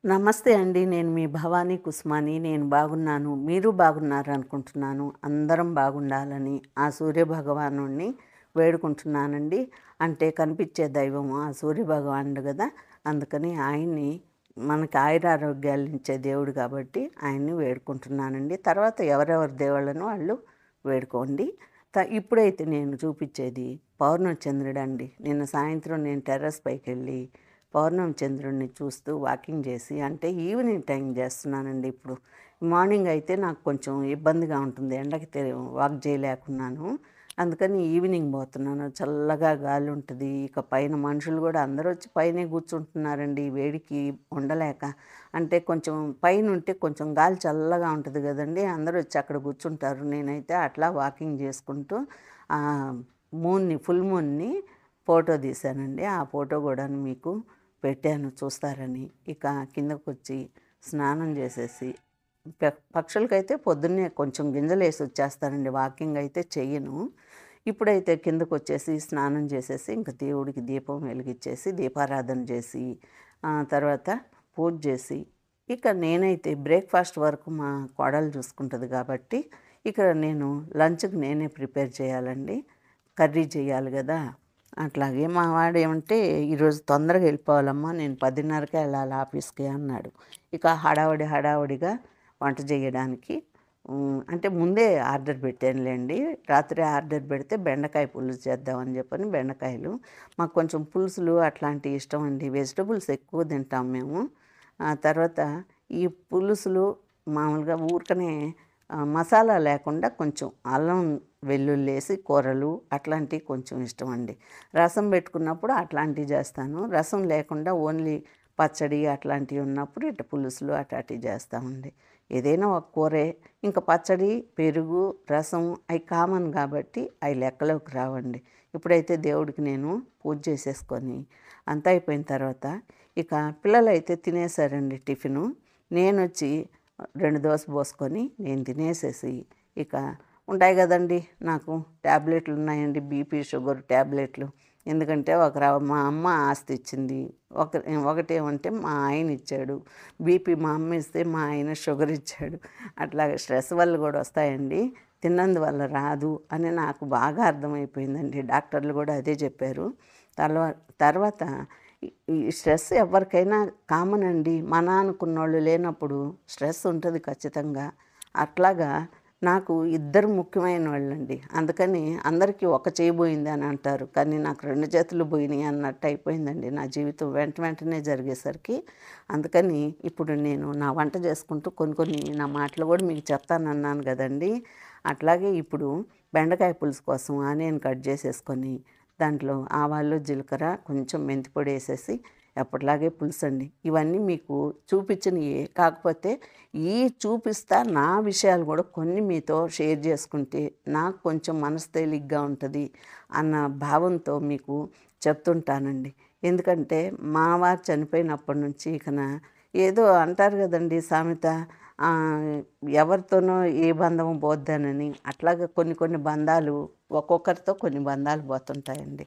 నమస్తే అండి. నేను మీ భవానీ కుస్మాని. నేను బాగున్నాను. మీరు బాగున్నారనుకుంటున్నాను. అందరం బాగుండాలని ఆ సూర్యభగవానుడిని వేడుకుంటున్నానండి. అంటే కనిపించే దైవం ఆ సూర్యభగవానుడు గదా! అందుకని ఆయన్ని మనకి ఆయురారోగ్యాలనిచ్చే దేవుడు కాబట్టి ఆయన్ని వేడుకుంటున్నానండి. తర్వాత ఎవరెవరి దేవుళ్ళను వాళ్ళు వేడుకోండి. ఇప్పుడైతే నేను చూపిచ్చేది పౌర్ణమి చంద్రుడండి. నిన్న సాయంత్రం నేను టెర్రస్ పైకెళ్ళి పౌర్ణమి చంద్రుడిని చూస్తూ వాకింగ్ చేసి, అంటే ఈవినింగ్ టైం చేస్తున్నానండి ఇప్పుడు. మార్నింగ్ అయితే నాకు కొంచెం ఇబ్బందిగా ఉంటుంది. ఎండకి వాక్ చేయలేకున్నాను. అందుకని ఈవినింగ్ పోతున్నాను. చల్లగా గాలి ఉంటుంది. ఇక పైన మనుషులు కూడా అందరూ వచ్చి పైనే కూర్చుంటున్నారండి. ఈ వేడికి ఉండలేక. అంటే కొంచెం పైన ఉంటే కొంచెం గాలి చల్లగా ఉంటుంది కదండి. అందరూ వచ్చి అక్కడ కూర్చుంటారు. నేనైతే అట్లా వాకింగ్ చేసుకుంటూ ఫుల్ మూన్ని ఫోటో తీశానండి. ఆ ఫోటో కూడా మీకు పెట్టాను చూస్తారని. ఇక కిందకొచ్చి స్నానం చేసేసి పక్షులకైతే పొద్దున్నే కొంచెం గింజలేసి వచ్చేస్తానండి. వాకింగ్ అయితే చెయ్యను. ఇప్పుడైతే కిందకొచ్చేసి స్నానం చేసేసి ఇంక దేవుడికి దీపం వెలిగించేసి దీపారాధన చేసి తర్వాత పూజ చేసి ఇక నేనైతే బ్రేక్ఫాస్ట్ వరకు మా కోడలు చూసుకుంటుంది కాబట్టి ఇక నేను లంచ్కి నేనే ప్రిపేర్ చేయాలండి. కర్రీ చేయాలి కదా. అట్లాగే మా వాడు ఏమంటే ఈరోజు తొందరగా వెళ్ళిపోవాలమ్మా, నేను 10:30కే వెళ్ళాలి ఆఫీస్కి అన్నాడు. ఇక హడావుడిగా వంట చేయడానికి అంటే ముందే ఆర్డర్ పెట్టానులేండి. రాత్రి ఆర్డర్ పెడితే బెండకాయ పులుసు చేద్దామని చెప్పని బెండకాయలు. మాకు కొంచెం పులుసులు అట్లాంటివి ఇష్టం అండి. వెజిటబుల్స్ ఎక్కువ తింటాం మేము. తర్వాత ఈ పులుసులు మామూలుగా ఊరికనే మసాలా లేకుండా కొంచెం అల్లం వెల్లుల్లి వేసి కూరలు అట్లాంటివి కొంచెం ఇష్టం అండి. రసం పెట్టుకున్నప్పుడు అట్లాంటివి చేస్తాను. రసం లేకుండా ఓన్లీ పచ్చడి అట్లాంటివి ఉన్నప్పుడు ఇట్లా పులుసులు అట్లాంటివి చేస్తామండి. ఏదైనా ఒక కూరే, ఇంకా పచ్చడి పెరుగు రసం అవి కామన్ కాబట్టి అవి లెక్కలోకి రావండి. ఇప్పుడైతే దేవుడికి నేను పూజ చేసేసుకొని అంతా అయిపోయిన తర్వాత ఇక పిల్లలైతే తినేసారండి టిఫిను. నేను వచ్చి 2 దోస పోసుకొని నేను తినేసేసి ఇక ఉంటాయి కదండి, నాకు ట్యాబ్లెట్లు ఉన్నాయండి, బీపీ షుగర్ ట్యాబ్లెట్లు. ఎందుకంటే మా అమ్మ ఆస్తి ఇచ్చింది, ఒకటేమంటే మా ఆయన ఇచ్చాడు. బీపీ మా అమ్మ ఇస్తే మా ఆయన షుగర్ ఇచ్చాడు. అట్లాగే స్ట్రెస్ వల్ల కూడా వస్తాయండి, తిన్నందువల్ల రాదు అని నాకు బాగా అర్థమైపోయిందండి. డాక్టర్లు కూడా అదే చెప్పారు. తర్వాత ఈ స్ట్రెస్ ఎవరికైనా కామన్ అండి. మన అనుకున్నోళ్ళు లేనప్పుడు స్ట్రెస్ ఉంటుంది ఖచ్చితంగా. అట్లాగా నాకు ఇద్దరు ముఖ్యమైన వాళ్ళండి. అందుకని అందరికీ ఒక చేయి పోయింది అని అంటారు, కానీ నాకు 2 చేతులు పోయినాయి అన్నట్టు అయిపోయిందండి నా జీవితం వెంటనే జరిగేసరికి. అందుకని ఇప్పుడు నేను నా వంట చేసుకుంటూ కొన్ని నా మాటలు కూడా మీకు చెప్తానన్నాను కదండి. అట్లాగే ఇప్పుడు బెండకాయ పులుసు కోసం ఆనియన్ కట్ చేసేసుకొని దాంట్లో ఆవాలు జీలకర్ర కొంచెం మెంతిపొడి వేసేసి ఎప్పటిలాగే పులుసు అండి. ఇవన్నీ మీకు చూపించినయే, కాకపోతే ఈ చూపిస్తా నా విషయాలు కూడా కొన్ని మీతో షేర్ చేసుకుంటే నాకు కొంచెం మనసు తేలిగ్గా ఉంటుంది అన్న భావంతో మీకు చెప్తుంటానండి. ఎందుకంటే మా వారు చనిపోయినప్పటి నుంచి ఇకన ఏదో అంటారు కదండి సామెత, ఎవరితోనో ఏ బంధం పోద్దానని. అట్లాగా కొన్ని బంధాలు ఒక్కొక్కరితో కొన్ని బంధాలు పోతుంటాయండి.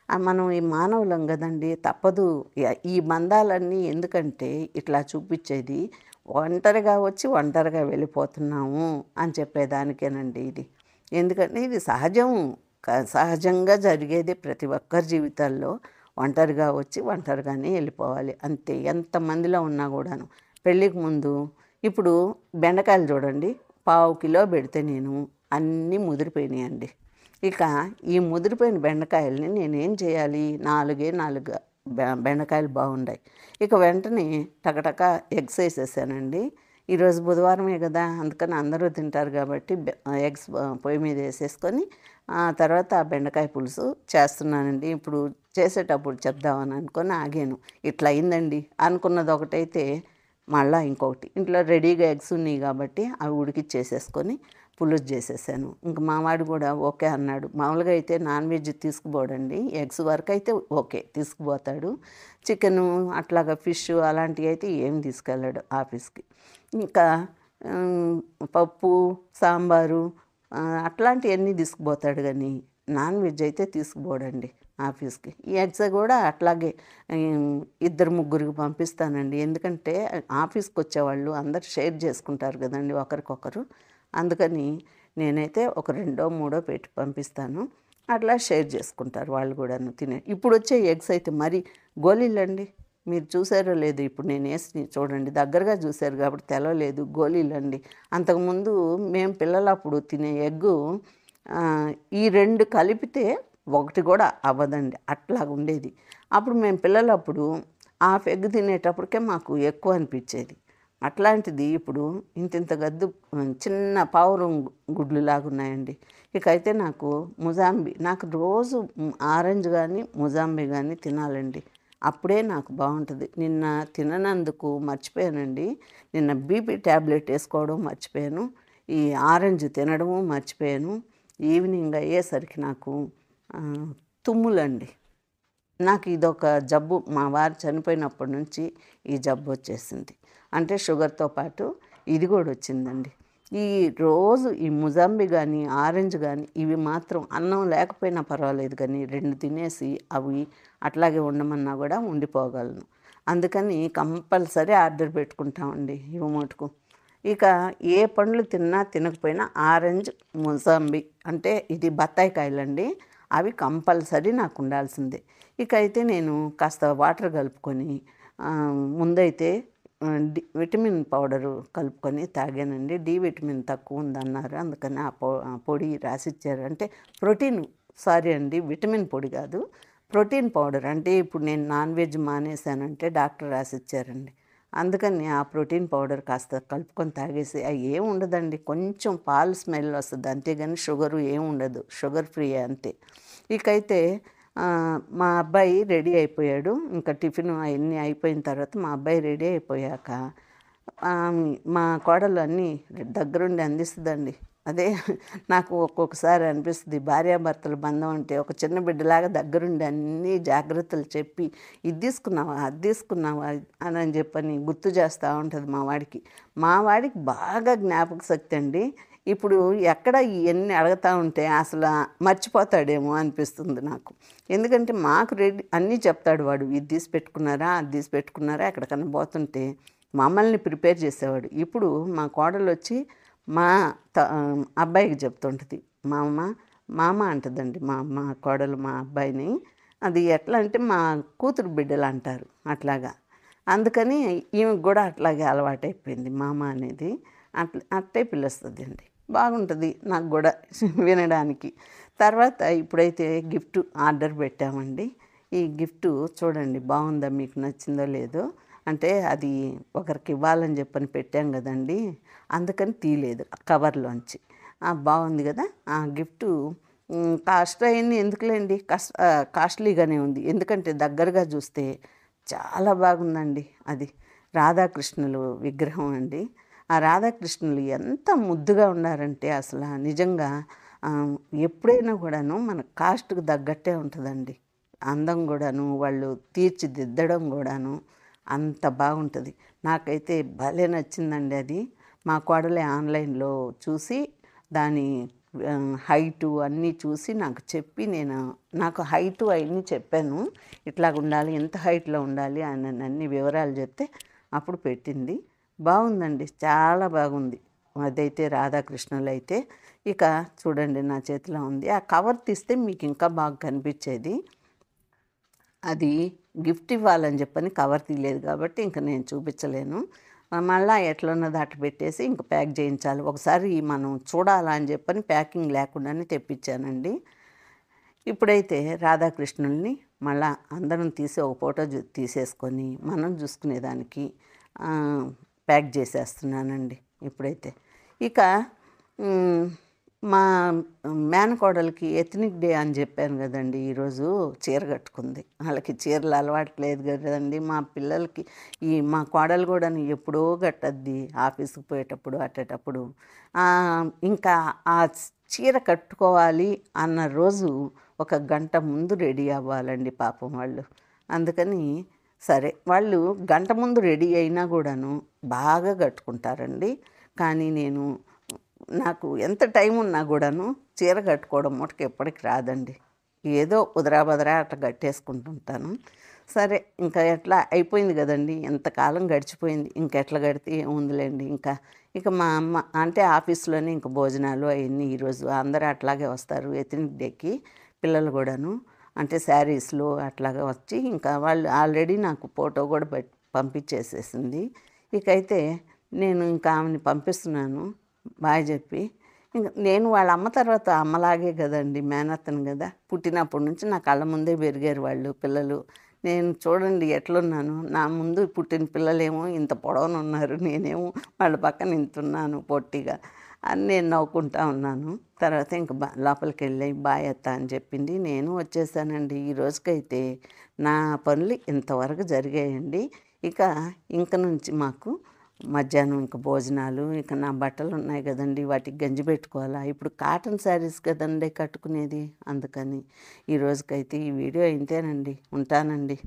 మనం ఈ మానవులం కదండి, తప్పదు. ఈ బంధాలన్నీ ఎందుకంటే ఇట్లా చూపించేది ఒంటరిగా వచ్చి ఒంటరిగా వెళ్ళిపోతున్నాము అని చెప్పేదానికేనండి ఇది. ఎందుకంటే ఇది సహజంగా జరిగేది ప్రతి ఒక్కరి జీవితాల్లో. ఒంటరిగా వచ్చి ఒంటరిగానే వెళ్ళిపోవాలి అంతే, ఎంతమందిలో ఉన్నా కూడాను. పెళ్ళికి ముందు ఇప్పుడు బెండకాయలు చూడండి, 1/4 కిలో పెడితే నేను అన్నీ ముదిరిపోయినాయండి. ఇక ఈ ముదిరిపోయిన బెండకాయలని నేనేం చేయాలి, 4 బెండకాయలు బాగున్నాయి. ఇక వెంటనే టకటక ఎగ్స్ వేసేసానండి. ఈరోజు బుధవారమే కదా, అందుకని అందరూ తింటారు కాబట్టి ఎగ్స్ పొయ్యి మీద వేసేసుకొని తర్వాత ఆ బెండకాయ పులుసు చేస్తున్నానండి. ఇప్పుడు చేసేటప్పుడు చెప్దామని అనుకొని ఆగాను. ఇట్లా అయిందండి. అనుకున్నది ఒకటైతే మళ్ళీ ఇంకొకటి ఇంట్లో రెడీగా ఎగ్స్ ఉన్నాయి కాబట్టి అవి ఉడికిచ్చేసేసుకొని పులుసు చేసేసాను. ఇంక మా వాడు కూడా ఓకే అన్నాడు. మామూలుగా అయితే నాన్ వెజ్ తీసుకుపోడండి, ఎగ్స్ వరకు అయితే ఓకే తీసుకుపోతాడు. చికెను అట్లాగా ఫిష్ అలాంటివి అయితే ఏం తీసుకెళ్ళాడు ఆఫీస్కి. ఇంకా పప్పు సాంబారు అట్లాంటివన్నీ తీసుకుపోతాడు, కానీ నాన్ వెజ్ అయితే తీసుకుపోడండి. ఆఫీస్కి. ఈ ఎగ్స్ కూడా అట్లాగే ఇద్దరు ముగ్గురికి పంపిస్తానండి. ఎందుకంటే ఆఫీస్కి వచ్చేవాళ్ళు అందరు షేర్ చేసుకుంటారు కదండి ఒకరికొకరు. అందుకని నేనైతే ఒక రెండో మూడో పెట్టి పంపిస్తాను. అట్లా షేర్ చేసుకుంటారు వాళ్ళు కూడాను తినే. ఇప్పుడు వచ్చే ఎగ్స్ అయితే మరి గోళీలండి. మీరు చూసారో లేదు, ఇప్పుడు నేను వేసి చూడండి, దగ్గరగా చూశారు కాబట్టి తెలవలేదు. గోళీలండి. అంతకుముందు మేము పిల్లలప్పుడు తినే ఎగ్గు ఈ రెండు కలిపితే ఒకటి కూడా అవ్వదండి, అట్లాగ ఉండేది. అప్పుడు మేము పిల్లలప్పుడు హాఫ్ ఎగ్ తినేటప్పటికే మాకు ఎక్కువ అనిపించేది. అట్లాంటిది ఇప్పుడు ఇంతింత గద్దు చిన్న పావురం గుడ్లు లాగా ఉన్నాయండి. ఇకైతే నాకు నాకు రోజు ఆరెంజ్ కానీ ముజాంబి కానీ తినాలండి. అప్పుడే నాకు బాగుంటుంది. నిన్న తిననందుకు మర్చిపోయానండి. నిన్న బీపీ ట్యాబ్లెట్ వేసుకోవడం మర్చిపోయాను. ఈ ఆరెంజ్ తినడము మర్చిపోయాను. ఈవినింగ్ అయ్యేసరికి నాకు తుమ్ములండి. నాకు ఇదొక జబ్బు. మా వారు చనిపోయినప్పటి నుంచి ఈ జబ్బు వచ్చేసింది. అంటే షుగర్తో పాటు ఇది కూడా వచ్చిందండి. ఈ రోజు ఈ ముజాంబి కానీ ఆరెంజ్ కానీ ఇవి మాత్రం అన్నం లేకపోయినా పర్వాలేదు కానీ 2 తినేసి అవి అట్లాగే ఉండమన్నా కూడా ఉండిపోగలను. అందుకని కంపల్సరీ ఆర్డర్ పెట్టుకుంటామండి ఇవి మటుకు. ఇక ఏ పండ్లు తిన్నా తినకపోయినా ఆరెంజ్ ముజాంబి అంటే ఇది బత్తాయి కాయలండి, అవి కంపల్సరీ నాకు ఉండాల్సిందే. ఇక అయితే నేను కాస్త వాటర్ కలుపుకొని ముందైతే విటమిన్ పౌడరు కలుపుకొని తాగానండి. డి విటమిన్ తక్కువ ఉందన్నారు, అందుకని ఆ పొడి రాసిచ్చారు. అంటే విటమిన్ పొడి కాదు, ప్రోటీన్ పౌడర్. అంటే ఇప్పుడు నేను నాన్ వెజ్ మానేశానంటే డాక్టర్ రాసిచ్చారండి. అందుకని ఆ ప్రోటీన్ పౌడర్ కాస్త కలుపుకొని తాగేసి ఏం ఉండదండి, కొంచెం పాలు స్మెల్ వస్తుంది అంతేగాని షుగరు ఏం ఉండదు, షుగర్ ఫ్రీ అంతే. ఇకైతే మా అబ్బాయి రెడీ అయిపోయాడు. ఇంకా టిఫిన్ అవన్నీ అయిపోయిన తర్వాత మా అబ్బాయి రెడీ అయిపోయాక మా కోడలు అన్నీ దగ్గరుండి అందిస్తుందండి. అదే నాకు ఒక్కొక్కసారి అనిపిస్తుంది, భార్యాభర్తల బంధం అంటే ఒక చిన్న బిడ్డలాగా దగ్గరుండి అన్నీ జాగ్రత్తలు చెప్పి ఇది తీసుకున్నావా అది తీసుకున్నావా అని చెప్పని గుర్తు చేస్తూ ఉంటుంది మా వాడికి బాగా జ్ఞాపక శక్తి అండి. ఇప్పుడు ఎక్కడ ఇవన్నీ అడుగుతూ ఉంటే అసలు మర్చిపోతాడేమో అనిపిస్తుంది నాకు. ఎందుకంటే మాకు రెడీ అన్నీ చెప్తాడు వాడు. ఇది తీసి పెట్టుకున్నారా అది తీసి పెట్టుకున్నారా, ఎక్కడికన్నా పోతుంటే మమ్మల్ని ప్రిపేర్ చేసేవాడు. ఇప్పుడు మా కోడలు వచ్చి మా అబ్బాయికి చెప్తుంటుంది, మామ అంటుందండి మా కోడలు మా అబ్బాయిని. అది ఎట్లా అంటే మా కూతురు బిడ్డలు అంటారు అట్లాగా. అందుకని ఈమెకు కూడా అట్లాగే అలవాటైపోయింది మామ అనేది. అట్టే పిలుస్తుంది అండి. బాగుంటుంది నాకు కూడా వినడానికి. తర్వాత ఇప్పుడైతే గిఫ్ట్ ఆర్డర్ పెట్టామండి. ఈ గిఫ్ట్ చూడండి బాగుందా, మీకు నచ్చిందో లేదో. అంటే అది ఒకరికి ఇవ్వాలని చెప్పని పెట్టాం కదండి, అందుకని తీయలేదు కవర్లోంచి. బాగుంది కదా ఆ గిఫ్టు. కాస్ట్ అయింది ఎందుకులేండి, కాస్ట్లీగానే ఉంది. ఎందుకంటే దగ్గరగా చూస్తే చాలా బాగుందండి. అది రాధాకృష్ణులు విగ్రహం అండి. ఆ రాధాకృష్ణులు ఎంత ముద్దుగా ఉన్నారంటే అసలు నిజంగా ఎప్పుడైనా కూడాను మన కాస్ట్కి తగ్గట్టే ఉంటుందండి. అందం కూడాను, వాళ్ళు తీర్చిదిద్దడం కూడాను అంత బాగుంటుంది. నాకైతే భలే నచ్చిందండి అది. మా కోడలే ఆన్లైన్లో చూసి దాని హైటు అన్నీ చూసి నాకు చెప్పి, నాకు హైటు అవన్నీ చెప్పాను, ఇట్లాగ ఉండాలి ఎంత హైట్లో ఉండాలి అని అన్ని వివరాలు చెప్తే అప్పుడు పెట్టింది. బాగుందండి, చాలా బాగుంది. అదైతే రాధాకృష్ణులు అయితే. ఇక చూడండి నా చేతిలో ఉంది. ఆ కవర్ తీస్తే మీకు ఇంకా బాగా కనిపించేది. అది గిఫ్ట్ ఇవ్వాలని చెప్పని కవర్ తీయలేదు కాబట్టి ఇంక నేను చూపించలేను. మళ్ళీ ఎట్లున్నదో అట్లా పెట్టేసి ఇంక ప్యాక్ చేయించాలి. ఒకసారి మనం చూడాలని చెప్పని ప్యాకింగ్ లేకుండానే తెప్పించానండి. ఇప్పుడైతే రాధాకృష్ణుల్ని మళ్ళీ అందరం తీసి ఒక ఫోటో తీసేసుకొని మనం చూసుకునేదానికి ప్యాక్ చేసేస్తున్నానండి ఇప్పుడైతే. ఇక మా మేనకోడలికి ఎథనిక్ డే అని చెప్పాను కదండి, ఈరోజు చీర కట్టుకుంది. వాళ్ళకి చీరలు అలవాట్లేదు కదండి. మా పిల్లలకి మా కోడలు కూడా ఎప్పుడో కట్టద్ది ఆఫీస్కి పోయేటప్పుడు అట్టేటప్పుడు. ఇంకా ఆ చీర కట్టుకోవాలి అన్న రోజు ఒక గంట ముందు రెడీ అవ్వాలండి పాపం వాళ్ళు. అందుకని సరే వాళ్ళు గంట ముందు రెడీ అయినా కూడాను బాగా కట్టుకుంటారండి. కానీ నాకు ఎంత టైం ఉన్నా కూడాను చీర కట్టుకోవడం మటుకు ఎప్పటికి రాదండి. ఏదో ఉదరాబదరా అట్లా కట్టేసుకుంటుంటాను. సరే ఇంకా ఎట్లా అయిపోయింది కదండీ! ఎంతకాలం గడిచిపోయింది. ఇంకెట్లా గడితే ఏముందిలేండి ఇంకా. ఇక మా అమ్మ అంటే ఆఫీస్‌లోనే ఇంక భోజనాలు అయన్నీ ఈరోజు అందరూ అట్లాగే వస్తారు ఎత్నిక్ డేకి పిల్లలు గూడాను. అంటే శారీస్‌లో అట్లాగా వచ్చి ఇంకా వాళ్ళు ఆల్రెడీ నాకు ఫోటో గూడా పంపించేసేసింది. ఇకైతే నేను ఇంకా ఆమెని పంపిస్తున్నాను బాయ్ జెప్పి. ఇంక నేను వాళ్ళ అమ్మ తర్వాత అమ్మలాగే గదండీ! మేనత్తను గదా! పుట్టినప్పటి నుంచి నా కళ్ళ ముందే పెరిగారు వాళ్ళు పిల్లలు. నేను చూడండి ఎట్లున్నాను. నా ముందు పుట్టిన పిల్లలేమో ఇంత పొడవునున్నారు. నేనేమో వాళ్ళ పక్కన ఇంతున్నాను పొట్టిగా అని నేను నవ్వుకుంటా ఉన్నాను. తర్వాత ఇంక లోపలికెళ్ళి బాయ్ అత్త అని చెప్పింది. నేను వచ్చేసానండి. ఈ రోజుకైతే నా పనులు ఇంతవరకు జరిగాయండి. ఇంక నుంచి మాకు మధ్యాహ్నం ఇంక భోజనాలు, ఇక నా బట్టలున్నాయి గదండీ! వాటికి గంజి పెట్టుకోవాలా. ఇప్పుడు కాటన్ శారీస్ కదండీ కట్టుకునేది. అందుకని ఈ రోజుకైతే ఈ వీడియో ఇంతేనండి. ఉంటానండి.